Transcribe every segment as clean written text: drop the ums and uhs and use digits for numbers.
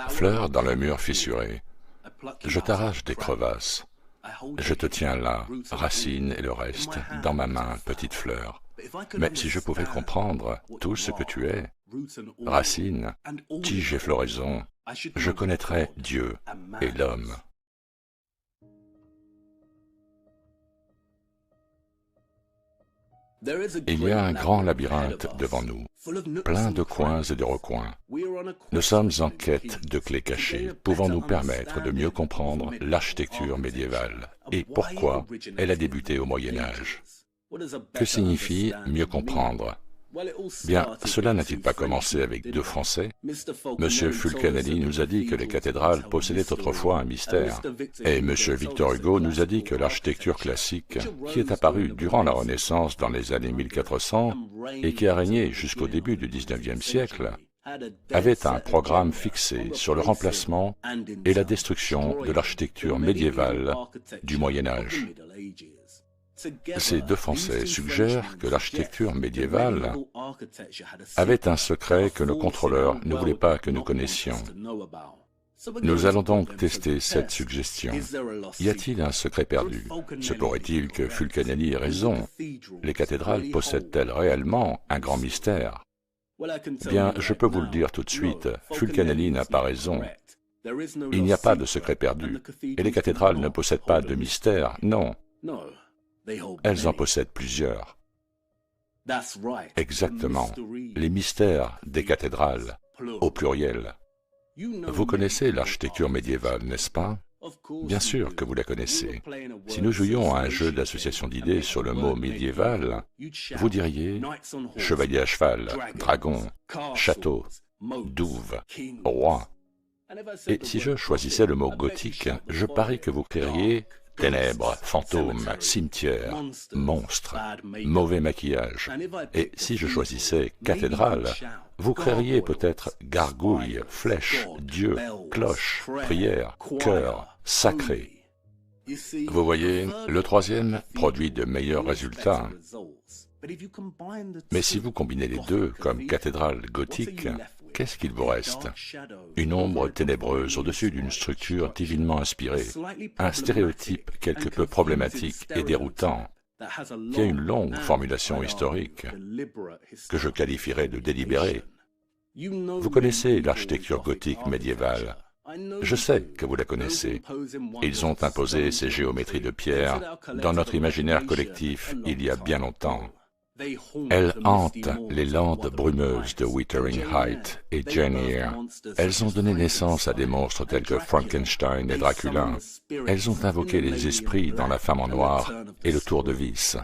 Fleur dans le mur fissuré. Je t'arrache des crevasses. Je te tiens là, racine et le reste, dans ma main, petite fleur. Mais si je pouvais comprendre tout ce que tu es, racine, tige et floraison, je connaîtrais Dieu et l'homme. Il y a un grand labyrinthe devant nous, plein de coins et de recoins. Nous sommes en quête de clés cachées, pouvant nous permettre de mieux comprendre l'architecture médiévale et pourquoi elle a débuté au Moyen Âge. Que signifie mieux comprendre? Bien, cela n'a-t-il pas commencé avec deux Français? Monsieur Fulcanelli nous a dit que les cathédrales possédaient autrefois un mystère, et Monsieur Victor Hugo nous a dit que l'architecture classique, qui est apparue durant la Renaissance dans les années 1400 et qui a régné jusqu'au début du XIXe siècle, avait un programme fixé sur le remplacement et la destruction de l'architecture médiévale du Moyen Âge. Ces deux Français suggèrent que l'architecture médiévale avait un secret que nos contrôleurs ne voulaient pas que nous connaissions. Nous allons donc tester cette suggestion. Y a-t-il un secret perdu? Se pourrait-il que Fulcanelli ait raison? Les cathédrales possèdent-elles réellement un grand mystère? Bien, je peux vous le dire tout de suite, Fulcanelli n'a pas raison. Il n'y a pas de secret perdu, et les cathédrales ne possèdent pas de mystère, non. Elles en possèdent plusieurs. Exactement, les mystères des cathédrales, au pluriel. Vous connaissez l'architecture médiévale, n'est-ce pas? Bien sûr que vous la connaissez. Si nous jouions à un jeu d'association d'idées sur le mot médiéval, vous diriez chevalier à cheval, dragon, château, douve, roi. Et si je choisissais le mot gothique, je parie que vous crieriez ténèbres, fantômes, cimetières, monstres, mauvais maquillage. Et si je choisissais cathédrale, vous crieriez peut-être gargouille, flèche, Dieu, cloche, prière, cœur, sacré. Vous voyez, le troisième produit de meilleurs résultats. Mais si vous combinez les deux comme cathédrale gothique, qu'est-ce qu'il vous reste? Une ombre ténébreuse au-dessus d'une structure divinement inspirée, un stéréotype quelque peu problématique et déroutant, qui a une longue formulation historique, que je qualifierais de délibérée. Vous connaissez l'architecture gothique médiévale. Je sais que vous la connaissez. Ils ont imposé ces géométries de pierre dans notre imaginaire collectif il y a bien longtemps. Elles hantent les landes brumeuses de Wuthering Heights et Jane Eyre. Elles ont donné naissance à des monstres tels que Frankenstein et Dracula. Elles ont invoqué les esprits dans La Femme en noir et Le Tour de Vis.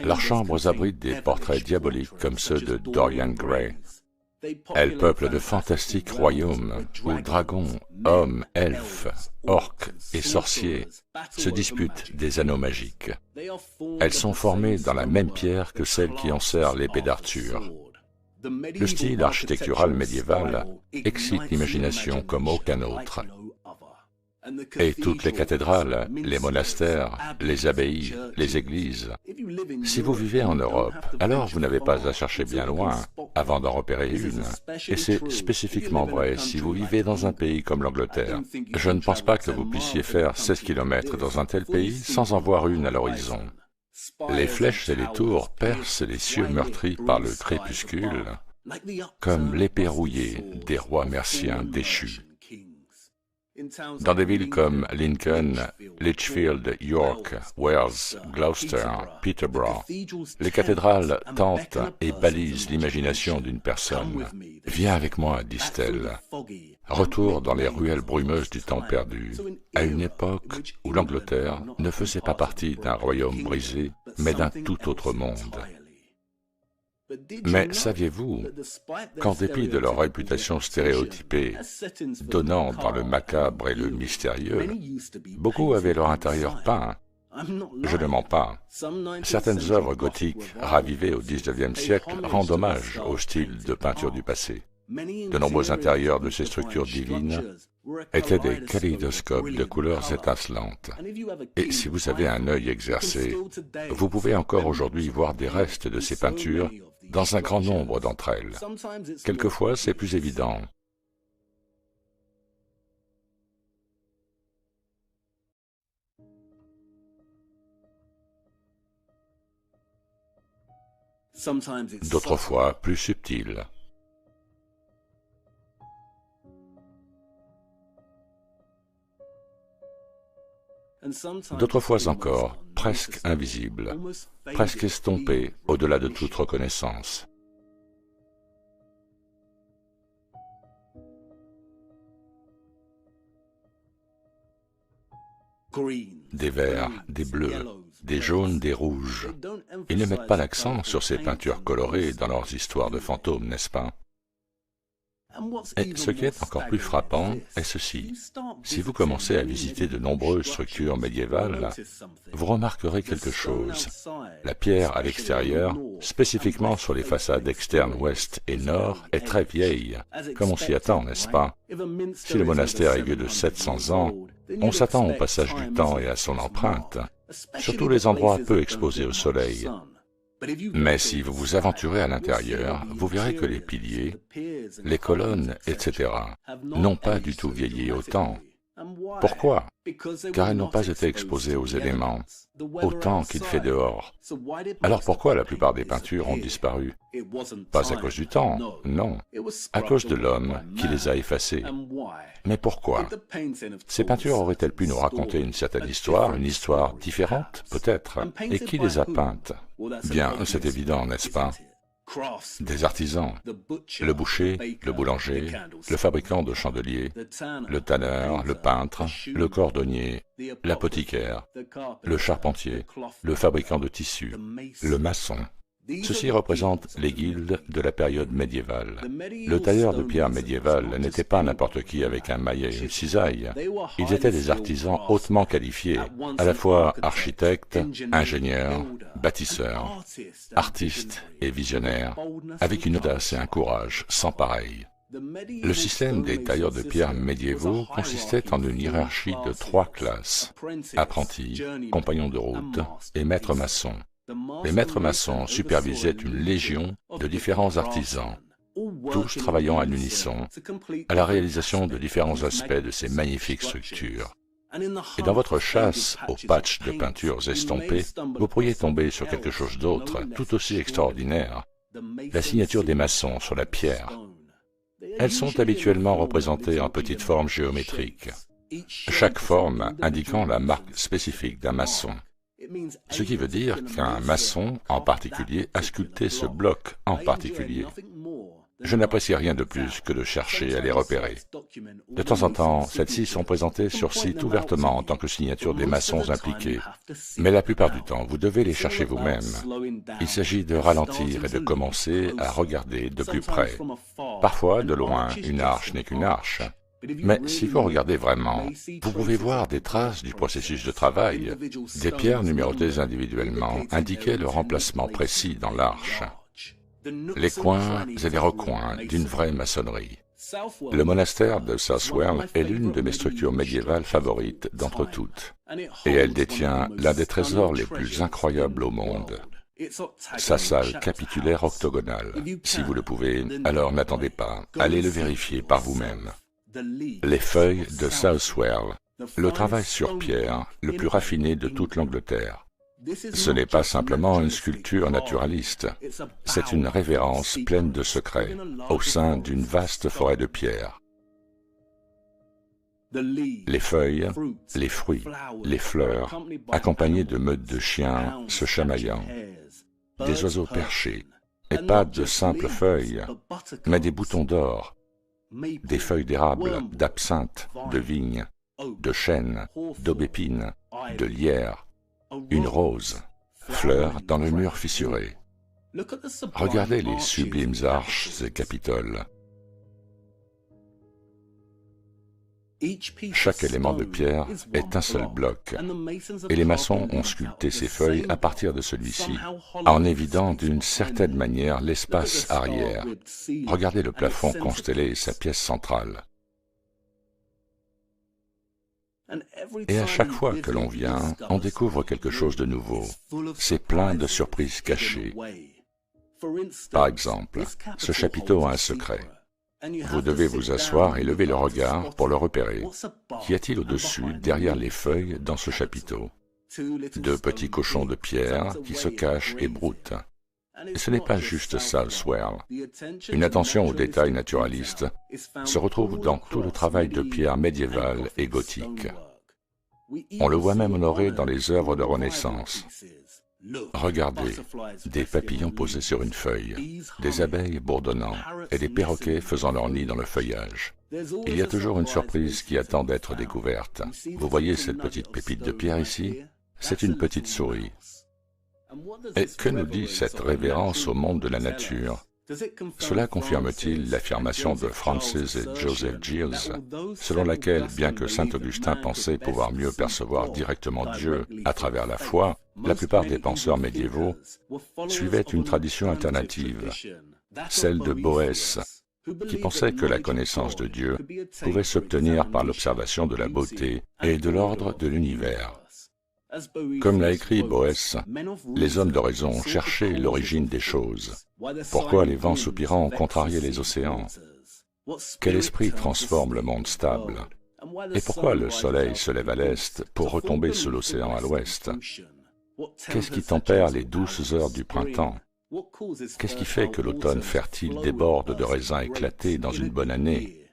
Leurs chambres abritent des portraits diaboliques comme ceux de Dorian Gray. Elles peuplent de fantastiques royaumes où dragons, hommes, elfes, orques et sorciers se disputent des anneaux magiques. Elles sont formées dans la même pierre que celle qui enserre l'épée d'Arthur. Le style architectural médiéval excite l'imagination comme aucun autre. Et toutes les cathédrales, les monastères, les abbayes, les églises. Si vous vivez en Europe, alors vous n'avez pas à chercher bien loin avant d'en repérer une. Et c'est spécifiquement vrai si vous vivez dans un pays comme l'Angleterre. Je ne pense pas que vous puissiez faire 16 kilomètres dans un tel pays sans en voir une à l'horizon. Les flèches et les tours percent les cieux meurtris par le crépuscule, comme l'épée rouillée des rois merciens déchus. Dans des villes comme Lincoln, Lichfield, York, Wells, Gloucester, Peterborough, les cathédrales tentent et balisent l'imagination d'une personne. Viens avec moi, disent-elles. Retour dans les ruelles brumeuses du temps perdu, à une époque où l'Angleterre ne faisait pas partie d'un royaume brisé, mais d'un tout autre monde. Mais saviez-vous qu'en dépit de leur réputation stéréotypée, donnant dans le macabre et le mystérieux, beaucoup avaient leur intérieur peint? Je ne mens pas. Certaines œuvres gothiques ravivées au XIXe siècle rendent hommage au style de peinture du passé. De nombreux intérieurs de ces structures divines étaient des kaléidoscopes de couleurs étincelantes. Et si vous avez un œil exercé, vous pouvez encore aujourd'hui voir des restes de ces peintures dans un grand nombre d'entre elles. Quelquefois, c'est plus évident. d'autres fois plus subtil. D'autres fois encore, presque invisible, presque estompé au-delà de toute reconnaissance. Des verts, des bleus, des jaunes, des rouges. Ils ne mettent pas l'accent sur ces peintures colorées dans leurs histoires de fantômes, n'est-ce pas? Et ce qui est encore plus frappant est ceci. Si vous commencez à visiter de nombreuses structures médiévales, vous remarquerez quelque chose. La pierre à l'extérieur, spécifiquement sur les façades externes ouest et nord, est très vieille, comme on s'y attend, n'est-ce pas? Si le monastère est vieux de 700 ans, on s'attend au passage du temps et à son empreinte, surtout les endroits peu exposés au soleil. Mais si vous vous aventurez à l'intérieur, vous verrez que les piliers, les colonnes, etc., n'ont pas du tout vieilli autant. Pourquoi? Car elles n'ont pas été exposées aux éléments, au temps qu'il fait dehors. Alors pourquoi la plupart des peintures ont disparu? Pas à cause du temps, non, à cause de l'homme qui les a effacées. Mais pourquoi? Ces peintures auraient-elles pu nous raconter une certaine histoire, une histoire différente, peut-être? Et qui les a peintes? Bien, c'est évident, n'est-ce pas? Des artisans, le boucher, le boulanger, le fabricant de chandeliers, le tanneur, le peintre, le cordonnier, l'apothicaire, le charpentier, le fabricant de tissus, le maçon. Ceci représente les guildes de la période médiévale. Le tailleur de pierre médiéval n'était pas n'importe qui avec un maillet et une cisaille. Ils étaient des artisans hautement qualifiés, à la fois architectes, ingénieurs, bâtisseurs, artistes et visionnaires, avec une audace et un courage sans pareil. Le système des tailleurs de pierre médiévaux consistait en une hiérarchie de 3 classes: apprentis, compagnons de route et maîtres maçons. Les maîtres maçons supervisaient une légion de différents artisans, tous travaillant à l'unisson à la réalisation de différents aspects de ces magnifiques structures. Et dans votre chasse aux patchs de peintures estompées, vous pourriez tomber sur quelque chose d'autre, tout aussi extraordinaire, la signature des maçons sur la pierre. Elles sont habituellement représentées en petites formes géométriques, chaque forme indiquant la marque spécifique d'un maçon. Ce qui veut dire qu'un maçon en particulier a sculpté ce bloc en particulier. Je n'apprécie rien de plus que de chercher à les repérer. De temps en temps, celles-ci sont présentées sur site ouvertement en tant que signature des maçons impliqués, mais la plupart du temps, vous devez les chercher vous-même. Il s'agit de ralentir et de commencer à regarder de plus près. Parfois, de loin, une arche n'est qu'une arche. Mais si vous regardez vraiment, vous pouvez voir des traces du processus de travail. Des pierres numérotées individuellement indiquaient leur emplacement précis dans l'arche. Les coins et les recoins d'une vraie maçonnerie. Le monastère de Southwell est l'une de mes structures médiévales favorites d'entre toutes, et elle détient l'un des trésors les plus incroyables au monde. Sa salle capitulaire octogonale. Si vous le pouvez, alors n'attendez pas, allez le vérifier par vous-même. Les feuilles de Southwell, le travail sur pierre le plus raffiné de toute l'Angleterre. Ce n'est pas simplement une sculpture naturaliste, c'est une révérence pleine de secrets, au sein d'une vaste forêt de pierres. Les feuilles, les fruits, les fleurs, accompagnés de meutes de chiens se chamaillant, des oiseaux perchés, et pas de simples feuilles, mais des boutons d'or, des feuilles d'érable, d'absinthe, de vigne, de chêne, d'aubépine, de lierre, une rose, fleur dans le mur fissuré. Regardez les sublimes arches et capitoles. Chaque élément de pierre est un seul bloc, et les maçons ont sculpté ces feuilles à partir de celui-ci, en évidant d'une certaine manière l'espace arrière. Regardez le plafond constellé et sa pièce centrale. Et à chaque fois que l'on vient, on découvre quelque chose de nouveau. C'est plein de surprises cachées. Par exemple, ce chapiteau a un secret. Vous devez vous asseoir et lever le regard pour le repérer. Qu'y a-t-il au-dessus, derrière les feuilles, dans ce chapiteau? 2 petits cochons de pierre qui se cachent et broutent. Ce n'est pas juste Southwell. Une attention aux détails naturalistes se retrouve dans tout le travail de pierre médiévale et gothique. On le voit même honoré dans les œuvres de Renaissance. Regardez, des papillons posés sur une feuille, des abeilles bourdonnant et des perroquets faisant leur nid dans le feuillage. Il y a toujours une surprise qui attend d'être découverte. Vous voyez cette petite pépite de pierre ici? C'est une petite souris. Et que nous dit cette révérence au monde de la nature? Cela confirme-t-il l'affirmation de Francis et Joseph Giles, selon laquelle, bien que saint Augustin pensait pouvoir mieux percevoir directement Dieu à travers la foi, la plupart des penseurs médiévaux suivaient une tradition alternative, celle de Boès, qui pensait que la connaissance de Dieu pouvait s'obtenir par l'observation de la beauté et de l'ordre de l'univers. Comme l'a écrit Boès, les hommes de raison cherchaient l'origine des choses. Pourquoi les vents soupirants ont contrarié les océans? Quel esprit transforme le monde stable? Et pourquoi le soleil se lève à l'est pour retomber sous l'océan à l'ouest? Qu'est-ce qui tempère les douces heures du printemps? Qu'est-ce qui fait que l'automne fertile déborde de raisins éclatés dans une bonne année?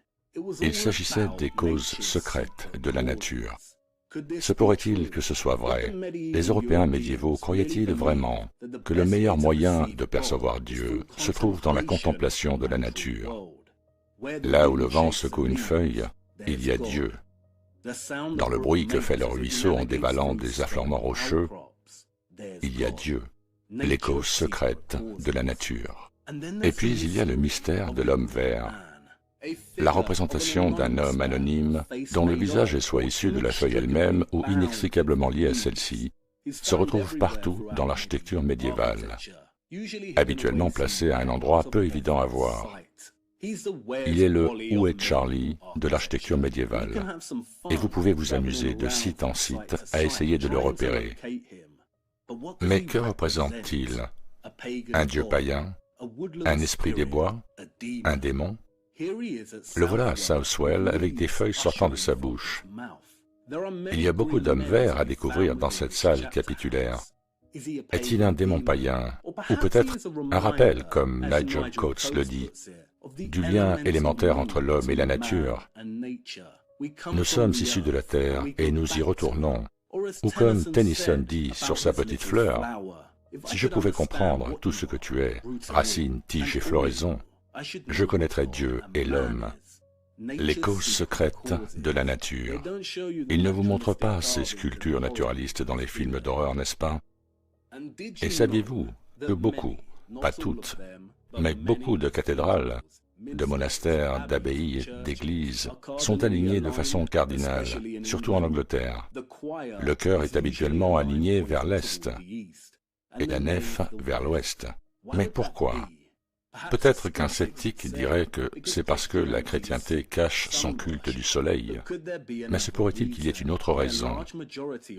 Il s'agissait des causes secrètes de la nature. Se pourrait-il que ce soit vrai? Les Européens médiévaux croyaient-ils vraiment que le meilleur moyen de percevoir Dieu se trouve dans la contemplation de la nature? Là où le vent secoue une feuille, il y a Dieu. Dans le bruit que fait le ruisseau en dévalant des affleurements rocheux, il y a Dieu, les causes secrètes de la nature. Et puis il y a le mystère de l'homme vert, la représentation d'un homme anonyme dont le visage est soit issu de la feuille elle-même ou inextricablement lié à celle-ci, se retrouve partout dans l'architecture médiévale, habituellement placé à un endroit peu évident à voir. Il est le « Où est Charlie » de l'architecture médiévale, et vous pouvez vous amuser de site en site à essayer de le repérer. Mais que représente-t-il? Un dieu païen? Un esprit des bois? Un démon? Le voilà à Southwell avec des feuilles sortant de sa bouche. Il y a beaucoup d'hommes verts à découvrir dans cette salle capitulaire. Est-il un démon païen, ou peut-être un rappel, comme Nigel Coates le dit, du lien élémentaire entre l'homme et la nature? Nous sommes issus de la terre et nous y retournons. Ou comme Tennyson dit sur sa petite fleur, « Si je pouvais comprendre tout ce que tu es, racines, tiges et floraisons, je connaîtrais Dieu et l'homme. » Les causes secrètes de la nature. Il ne vous montre pas ces sculptures naturalistes dans les films d'horreur, n'est-ce pas? Et saviez-vous que beaucoup, pas toutes, mais beaucoup de cathédrales, de monastères, d'abbayes, d'églises sont alignés de façon cardinale, surtout en Angleterre. Le chœur est habituellement aligné vers l'est et la nef vers l'ouest. Mais pourquoi? Peut-être qu'un sceptique dirait que c'est parce que la chrétienté cache son culte du soleil. Mais se pourrait-il qu'il y ait une autre raison?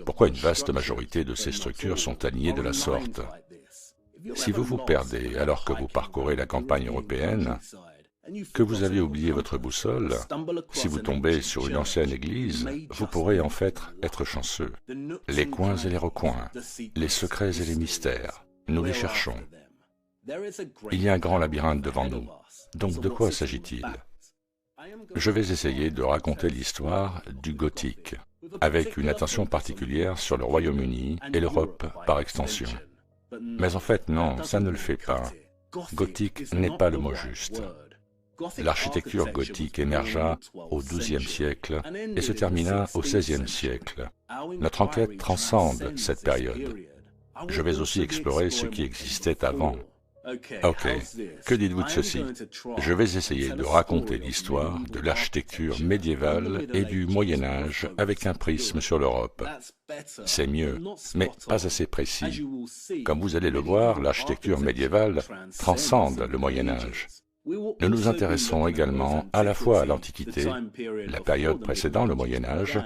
Pourquoi une vaste majorité de ces structures sont alignées de la sorte? Si vous vous perdez alors que vous parcourez la campagne européenne, que vous avez oublié votre boussole, si vous tombez sur une ancienne église, vous pourrez en fait être chanceux. Les coins et les recoins, les secrets et les mystères, nous les cherchons. Il y a un grand labyrinthe devant nous. Donc de quoi s'agit-il? Je vais essayer de raconter l'histoire du gothique, avec une attention particulière sur le Royaume-Uni et l'Europe par extension. Mais en fait, non, ça ne le fait pas. Gothique n'est pas le mot juste. L'architecture gothique émergea au XIIe siècle et se termina au XVIe siècle. Notre enquête transcende cette période. Je vais aussi explorer ce qui existait avant. Ok, que dites-vous de ceci? Je vais essayer de raconter l'histoire de l'architecture médiévale et du Moyen-Âge avec un prisme sur l'Europe. C'est mieux, mais pas assez précis. Comme vous allez le voir, l'architecture médiévale transcende le Moyen-Âge. Nous nous intéresserons également à la fois à l'Antiquité, la période précédant le Moyen-Âge,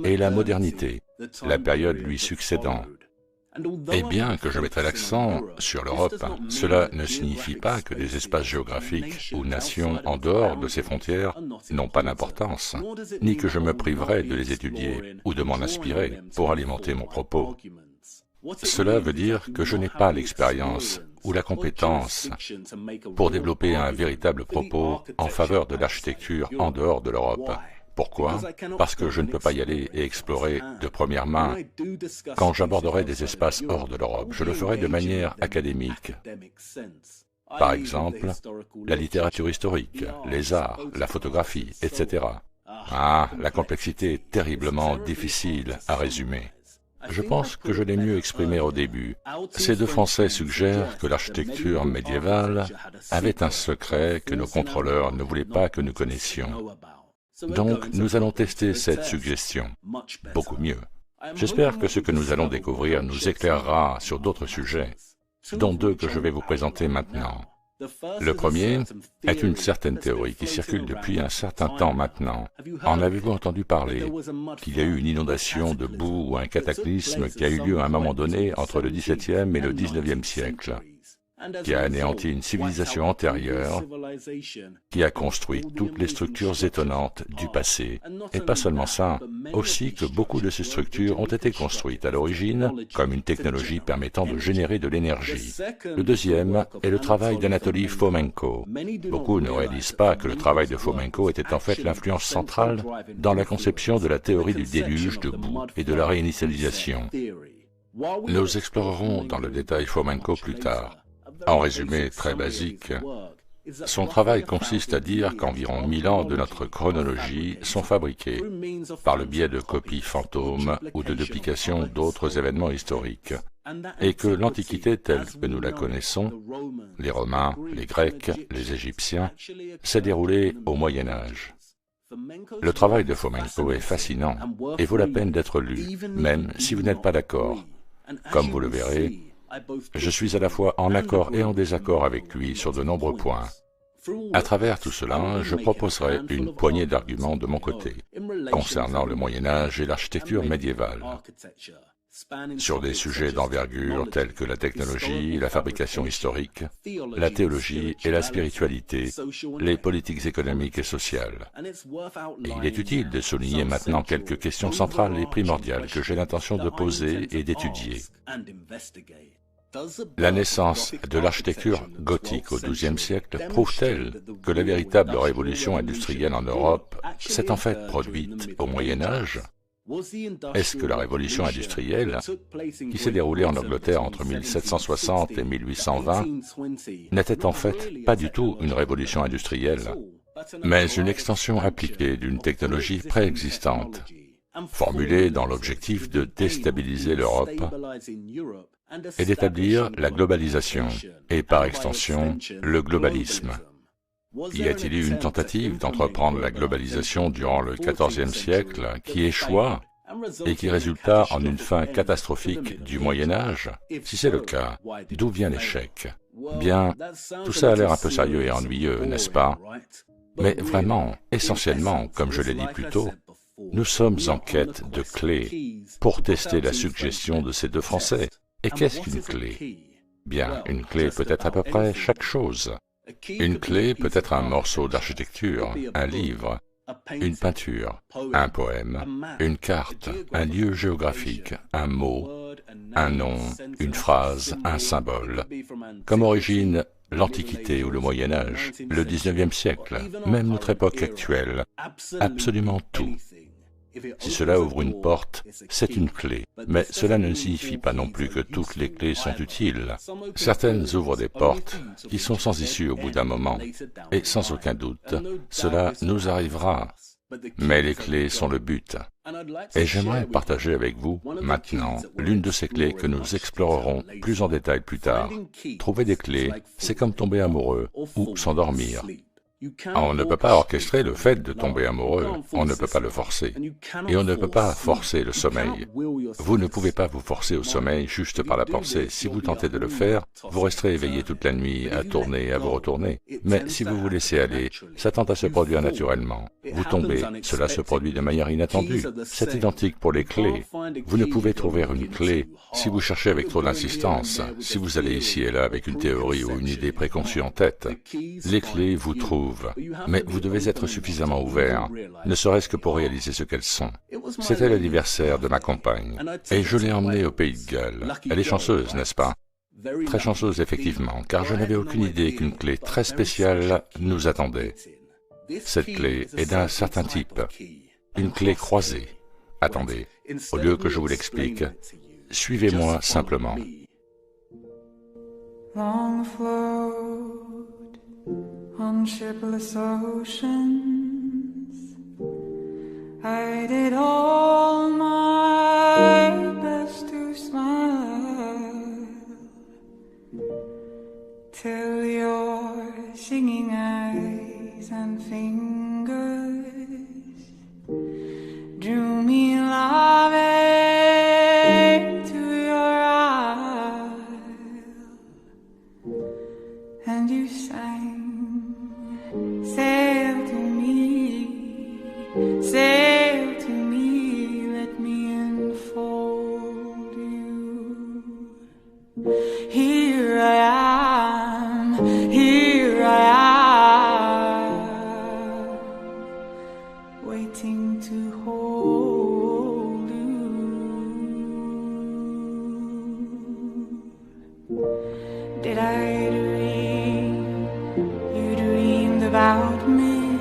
et la modernité, la période lui succédant. Et bien que je mettrai l'accent sur l'Europe, cela ne signifie pas que des espaces géographiques ou nations en dehors de ces frontières n'ont pas d'importance, ni que je me priverai de les étudier ou de m'en inspirer pour alimenter mon propos. Cela veut dire que je n'ai pas l'expérience ou la compétence pour développer un véritable propos en faveur de l'architecture en dehors de l'Europe. Pourquoi? Parce que je ne peux pas y aller et explorer de première main. Quand j'aborderai des espaces hors de l'Europe, je le ferai de manière académique. Par exemple, la littérature historique, les arts, la photographie, etc. Ah, la complexité est terriblement difficile à résumer. Je pense que je l'ai mieux exprimé au début. Ces deux Français suggèrent que l'architecture médiévale avait un secret que nos contrôleurs ne voulaient pas que nous connaissions. Donc, nous allons tester cette suggestion. Beaucoup mieux. J'espère que ce que nous allons découvrir nous éclairera sur d'autres sujets, dont deux que je vais vous présenter maintenant. Le premier est une certaine théorie qui circule depuis un certain temps maintenant. En avez-vous entendu parler qu'il y a eu une inondation de boue ou un cataclysme qui a eu lieu à un moment donné entre le XVIIe et le XIXe siècle, qui a anéanti une civilisation antérieure, qui a construit toutes les structures étonnantes du passé. Et pas seulement ça, aussi que beaucoup de ces structures ont été construites à l'origine comme une technologie permettant de générer de l'énergie. Le deuxième est le travail d'Anatoly Fomenko. Beaucoup ne réalisent pas que le travail de Fomenko était en fait l'influence centrale dans la conception de la théorie du déluge de boue et de la réinitialisation. Nous explorerons dans le détail Fomenko plus tard. En résumé très basique, son travail consiste à dire qu'environ 1000 ans de notre chronologie sont fabriqués par le biais de copies fantômes ou de duplications d'autres événements historiques, et que l'Antiquité telle que nous la connaissons, les Romains, les Grecs, les Égyptiens, s'est déroulée au Moyen Âge. Le travail de Fomenko est fascinant et vaut la peine d'être lu, même si vous n'êtes pas d'accord. Comme vous le verrez, je suis à la fois en accord et en désaccord avec lui sur de nombreux points. À travers tout cela, je proposerai une poignée d'arguments de mon côté, concernant le Moyen-Âge et l'architecture médiévale, sur des sujets d'envergure tels que la technologie, la fabrication historique, la théologie et la spiritualité, les politiques économiques et sociales. Et il est utile de souligner maintenant quelques questions centrales et primordiales que j'ai l'intention de poser et d'étudier. La naissance de l'architecture gothique au XIIe siècle prouve-t-elle que la véritable révolution industrielle en Europe s'est en fait produite au Moyen Âge? Est-ce que la révolution industrielle, qui s'est déroulée en Angleterre entre 1760 et 1820, n'était en fait pas du tout une révolution industrielle, mais une extension appliquée d'une technologie préexistante, formulée dans l'objectif de déstabiliser l'Europe et d'établir la globalisation, et par extension, le globalisme. Y a-t-il eu une tentative d'entreprendre la globalisation durant le XIVe siècle qui échoua et qui résulta en une fin catastrophique du Moyen Âge? Si c'est le cas, d'où vient l'échec? Bien, tout ça a l'air un peu sérieux et ennuyeux, n'est-ce pas? Mais vraiment, essentiellement, comme je l'ai dit plus tôt, nous sommes en quête de clés pour tester la suggestion de ces deux Français. Et qu'est-ce qu'une clé? Bien, une clé peut être à peu près chaque chose. Une clé peut être un morceau d'architecture, un livre, une peinture, un poème, une carte, un lieu géographique, un mot, un nom, une phrase, un symbole. Comme origine, l'Antiquité ou le Moyen Âge, le XIXe siècle, même notre époque actuelle, absolument tout. Si cela ouvre une porte, c'est une clé. Mais cela ne signifie pas non plus que toutes les clés sont utiles. Certaines ouvrent des portes qui sont sans issue au bout d'un moment. Et sans aucun doute, cela nous arrivera. Mais les clés sont le but. Et j'aimerais partager avec vous, maintenant, l'une de ces clés que nous explorerons plus en détail plus tard. Trouver des clés, c'est comme tomber amoureux ou s'endormir. On ne peut pas orchestrer le fait de tomber amoureux, on ne peut pas le forcer. Et on ne peut pas forcer le sommeil. Vous ne pouvez pas vous forcer au sommeil juste par la pensée. Si vous tentez de le faire, vous resterez éveillé toute la nuit, à tourner, à vous retourner. Mais si vous vous laissez aller, ça tend à se produire naturellement. Vous tombez, cela se produit de manière inattendue. C'est identique pour les clés. Vous ne pouvez trouver une clé si vous cherchez avec trop d'insistance, si vous allez ici et là avec une théorie ou une idée préconçue en tête. Les clés vous trouvent. Mais vous devez être suffisamment ouvert, ne serait-ce que pour réaliser ce qu'elles sont. C'était l'anniversaire de ma compagne, et je l'ai emmenée au Pays de Galles. Elle est chanceuse, n'est-ce pas? Très chanceuse effectivement, car je n'avais aucune idée qu'une clé très spéciale nous attendait. Cette clé est d'un certain type, une clé croisée. Attendez, au lieu que je vous l'explique, suivez-moi simplement. Long float on shipless oceans, I did all my best to smile, till your singing eyes and fingers drew me loving to your isle, and you sang, sail to me, sail to me, let me enfold you. Here I am, waiting to hold you. Did I dream you dreamed about me?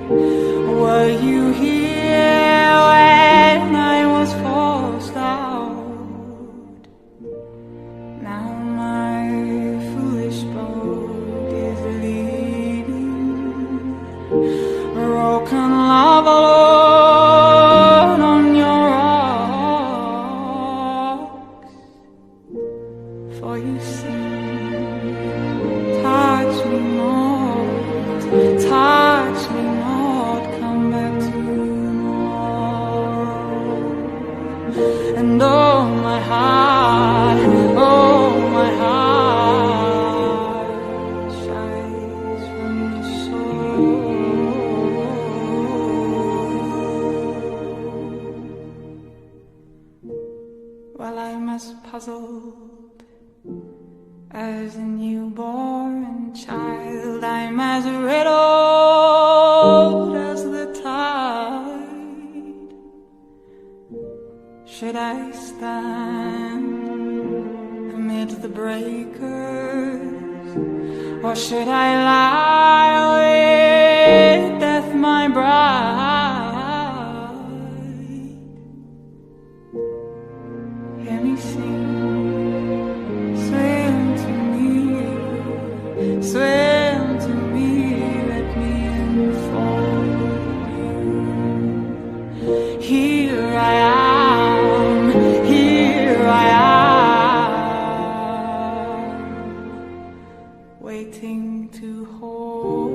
Were you here when I was forced out? Now my foolish boat is leaving, broken love alone on your rocks. For you sing, touch me not, touch me not, come back tomorrow. And oh my heart shines from the soul. While I'm as puzzled as a newborn child, I'm as riddled as the tide. Should I stand amid the breakers, or should I lie with death my bride? Hear me sing, swim to me, swim to me, let me enfold you. Here I am, here I am, waiting to hold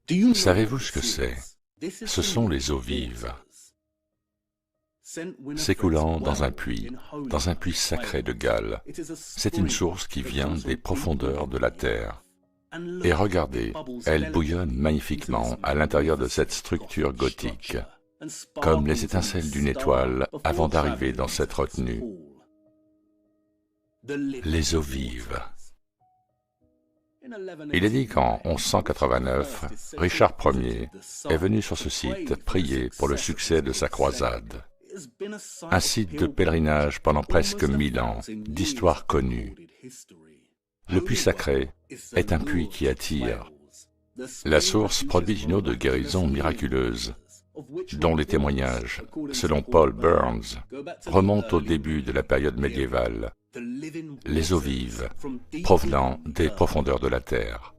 you. Savez-vous ce que c'est? Ce sont les eaux vives, s'écoulant dans un puits sacré de Galles. C'est une source qui vient des profondeurs de la terre. Et regardez, elle bouillonne magnifiquement à l'intérieur de cette structure gothique, comme les étincelles d'une étoile avant d'arriver dans cette retenue. Les eaux vives. Il est dit qu'en 1189, Richard Ier est venu sur ce site prier pour le succès de sa croisade. Un site de pèlerinage pendant presque 1000 ans, d'histoire connue. Le puits sacré est un puits qui attire. La source produit une eau de guérison miraculeuse, dont les témoignages, selon Paul Burns, remontent au début de la période médiévale. Les eaux vives, provenant des profondeurs de la terre.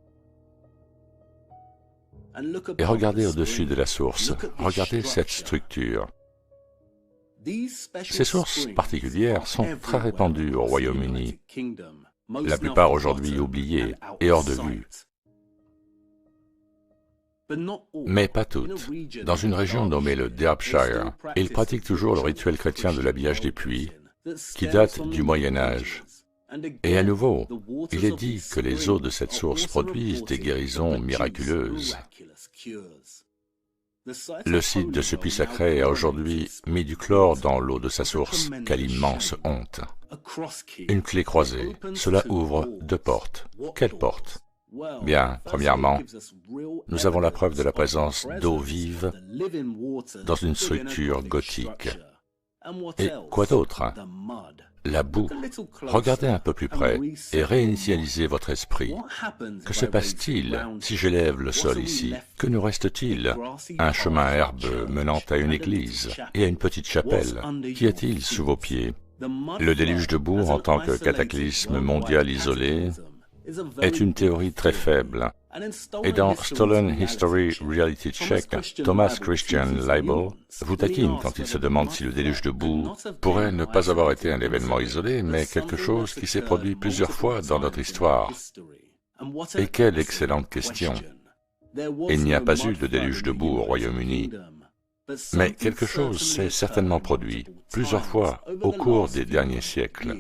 Et regardez au-dessus de la source, regardez cette structure. Ces sources particulières sont très répandues au Royaume-Uni, la plupart aujourd'hui oubliées et hors de vue. Mais pas toutes. Dans une région nommée le Derbyshire, ils pratiquent toujours le rituel chrétien de l'habillage des puits, qui date du Moyen-Âge. Et à nouveau, il est dit que les eaux de cette source produisent des guérisons miraculeuses. Le site de ce puits sacré a aujourd'hui mis du chlore dans l'eau de sa source. Quelle immense honte! Une clé croisée, cela ouvre deux portes. Quelles portes? Bien, premièrement, nous avons la preuve de la présence d'eau vive dans une structure gothique. Et quoi d'autre? La boue. Regardez un peu plus près et réinitialisez votre esprit. Que se passe-t-il si j'élève le sol ici? Que nous reste-t-il? Un chemin herbeux menant à une église et à une petite chapelle. Qu'y a-t-il sous vos pieds? Le déluge de boue en tant que cataclysme mondial isolé est une théorie très faible. Et dans Stolen History Reality Check, Thomas Christian Leibel vous taquine quand il se demande si le déluge de boue pourrait ne pas avoir été un événement isolé, mais quelque chose qui s'est produit plusieurs fois dans notre histoire. Et quelle excellente question! Il n'y a pas eu de déluge de boue au Royaume-Uni, mais quelque chose s'est certainement produit plusieurs fois au cours des derniers siècles.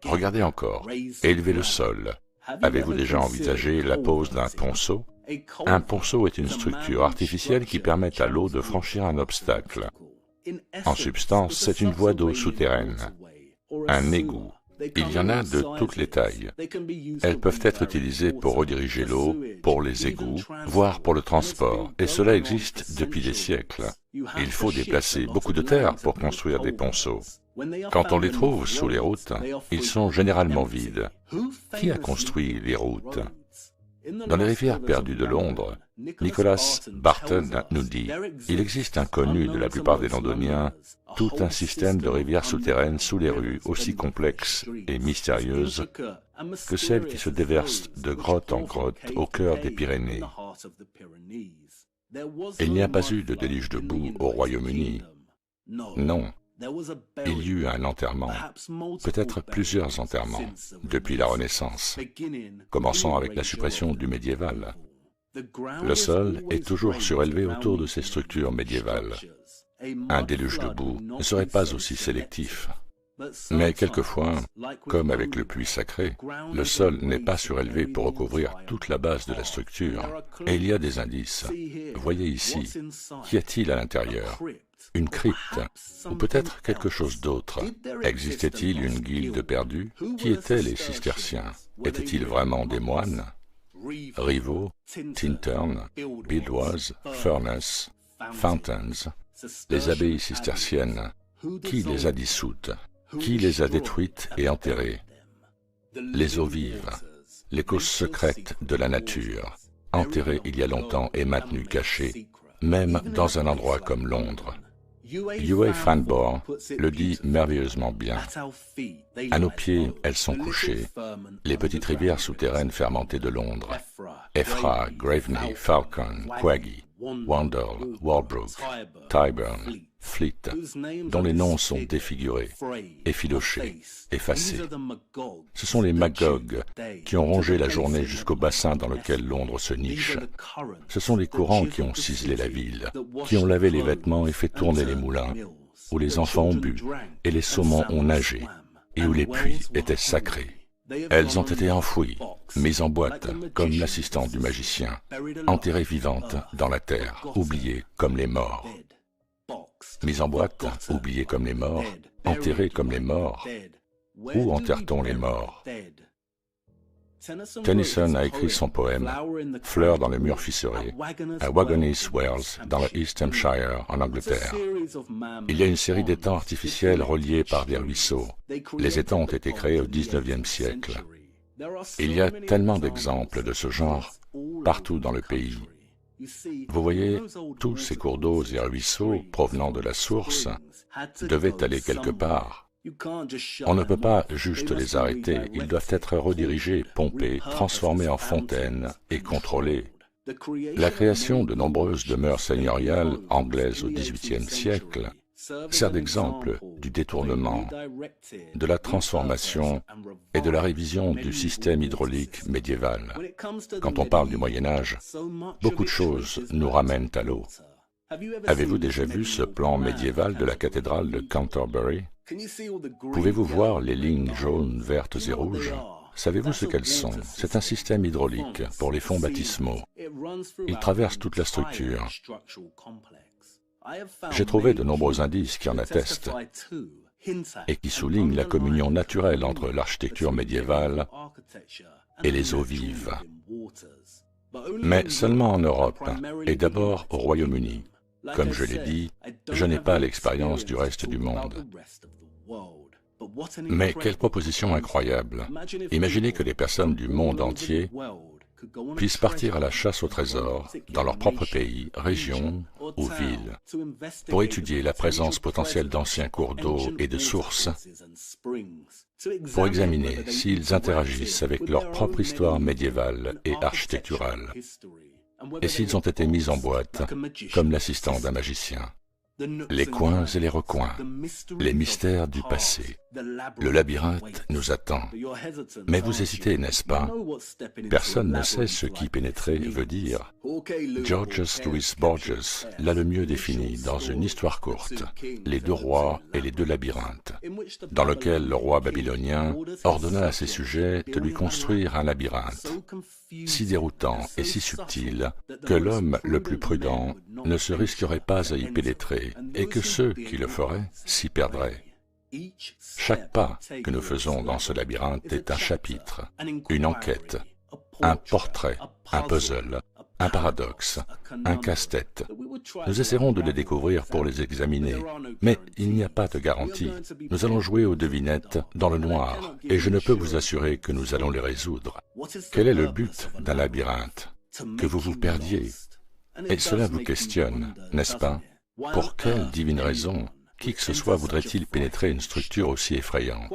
Regardez encore, élevez le sol. Avez-vous déjà envisagé la pose d'un ponceau? Un ponceau est une structure artificielle qui permet à l'eau de franchir un obstacle. En substance, c'est une voie d'eau souterraine, un égout. Il y en a de toutes les tailles. Elles peuvent être utilisées pour rediriger l'eau, pour les égouts, voire pour le transport, et cela existe depuis des siècles. Il faut déplacer beaucoup de terre pour construire des ponceaux. Quand on les trouve sous les routes, ils sont généralement vides. Qui a construit les routes? Dans les rivières perdues de Londres, Nicholas Barton nous dit « Il existe inconnu de la plupart des Londoniens tout un système de rivières souterraines sous les rues aussi complexes et mystérieuses que celles qui se déversent de grotte en grotte au cœur des Pyrénées. » Il n'y a pas eu de déluge de boue au Royaume-Uni. Non. Il y eut un enterrement, peut-être plusieurs enterrements, depuis la Renaissance, commençant avec la suppression du médiéval. Le sol est toujours surélevé autour de ces structures médiévales. Un déluge de boue ne serait pas aussi sélectif. Mais quelquefois, comme avec le puits sacré, le sol n'est pas surélevé pour recouvrir toute la base de la structure, et il y a des indices. Voyez ici, qu'y a-t-il à l'intérieur? Une crypte, ou peut-être quelque chose d'autre. Existait-il une guilde perdue? Qui étaient les cisterciens? Étaient-ils vraiment des moines? Rivaux, Tintern, Buildwas, Furness, Fountains, les abbayes cisterciennes. Qui les a dissoutes? Qui les a détruites et enterrées? Les eaux vives, les causes secrètes de la nature, enterrées il y a longtemps et maintenues cachées, même dans un endroit comme Londres. Uwe Fanborg le dit merveilleusement bien. À nos pieds, elles sont couchées, les petites rivières souterraines fermentées de Londres. Effra, Graveney, Falcon, Quaggy, Wandle, Walbrook, Tyburn, Fleet, dont les noms sont défigurés, effilochés, effacés. Ce sont les Magog qui ont rongé la journée jusqu'au bassin dans lequel Londres se niche. Ce sont les courants qui ont ciselé la ville, qui ont lavé les vêtements et fait tourner les moulins, où les enfants ont bu et les saumons ont nagé, et où les puits étaient sacrés. Elles ont été enfouies, mises en boîte, comme l'assistante du magicien, enterrées vivantes dans la terre, oubliées comme les morts. Mises en boîte, oubliées comme les morts, enterrées comme les morts. Où enterre-t-on les morts? Tennyson a écrit son poème « Fleurs dans le mur fissuré » à Wagonis Wells, dans le East Hampshire, en Angleterre. Il y a une série d'étangs artificiels reliés par des ruisseaux. Les étangs ont été créés au XIXe siècle. Il y a tellement d'exemples de ce genre partout dans le pays. Vous voyez, tous ces cours d'eau et ruisseaux provenant de la source devaient aller quelque part. On ne peut pas juste les arrêter, ils doivent être redirigés, pompés, transformés en fontaines et contrôlés. La création de nombreuses demeures seigneuriales anglaises au XVIIIe siècle sert d'exemple du détournement, de la transformation et de la révision du système hydraulique médiéval. Quand on parle du Moyen-Âge, beaucoup de choses nous ramènent à l'eau. Avez-vous déjà vu ce plan médiéval de la cathédrale de Canterbury? Pouvez-vous voir les lignes jaunes, vertes et rouges? Savez-vous ce qu'elles sont? C'est un système hydraulique pour les fonds baptismaux. Il traverse toute la structure. J'ai trouvé de nombreux indices qui en attestent et qui soulignent la communion naturelle entre l'architecture médiévale et les eaux vives. Mais seulement en Europe, et d'abord au Royaume-Uni. Comme je l'ai dit, je n'ai pas l'expérience du reste du monde. Mais quelle proposition incroyable! Imaginez que les personnes du monde entier puissent partir à la chasse au trésor dans leur propre pays, région ou ville, pour étudier la présence potentielle d'anciens cours d'eau et de sources, pour examiner s'ils interagissent avec leur propre histoire médiévale et architecturale, et s'ils ont été mis en boîte comme l'assistant d'un magicien. Les coins et les recoins, les mystères du passé. Le labyrinthe nous attend. Mais vous hésitez, n'est-ce pas? Personne ne sait ce qu'y pénétrer veut dire. Georges Louis Borges l'a le mieux défini dans une histoire courte, Les deux rois et les deux labyrinthes, dans lequel le roi babylonien ordonna à ses sujets de lui construire un labyrinthe, si déroutant et si subtil que l'homme le plus prudent ne se risquerait pas à y pénétrer et que ceux qui le feraient s'y perdraient. Chaque pas que nous faisons dans ce labyrinthe est un chapitre, une enquête, un portrait, un puzzle, un paradoxe, un casse-tête. Nous essaierons de les découvrir pour les examiner, mais il n'y a pas de garantie. Nous allons jouer aux devinettes dans le noir, et je ne peux vous assurer que nous allons les résoudre. Quel est le but d'un labyrinthe? Que vous vous perdiez. Et cela vous questionne, n'est-ce pas? Pour quelle divine raison qui que ce soit voudrait-il pénétrer une structure aussi effrayante?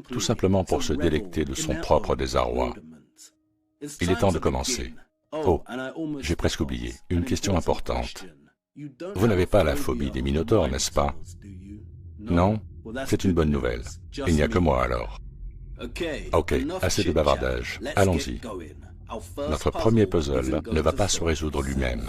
Tout simplement pour se délecter de son propre désarroi. Il est temps de commencer. Oh, j'ai presque oublié, une question importante. Vous n'avez pas la phobie des minotaures, n'est-ce pas? Non? C'est une bonne nouvelle. Il n'y a que moi alors. Ok, assez de bavardage. Allons-y. Notre premier puzzle ne va pas se résoudre lui-même.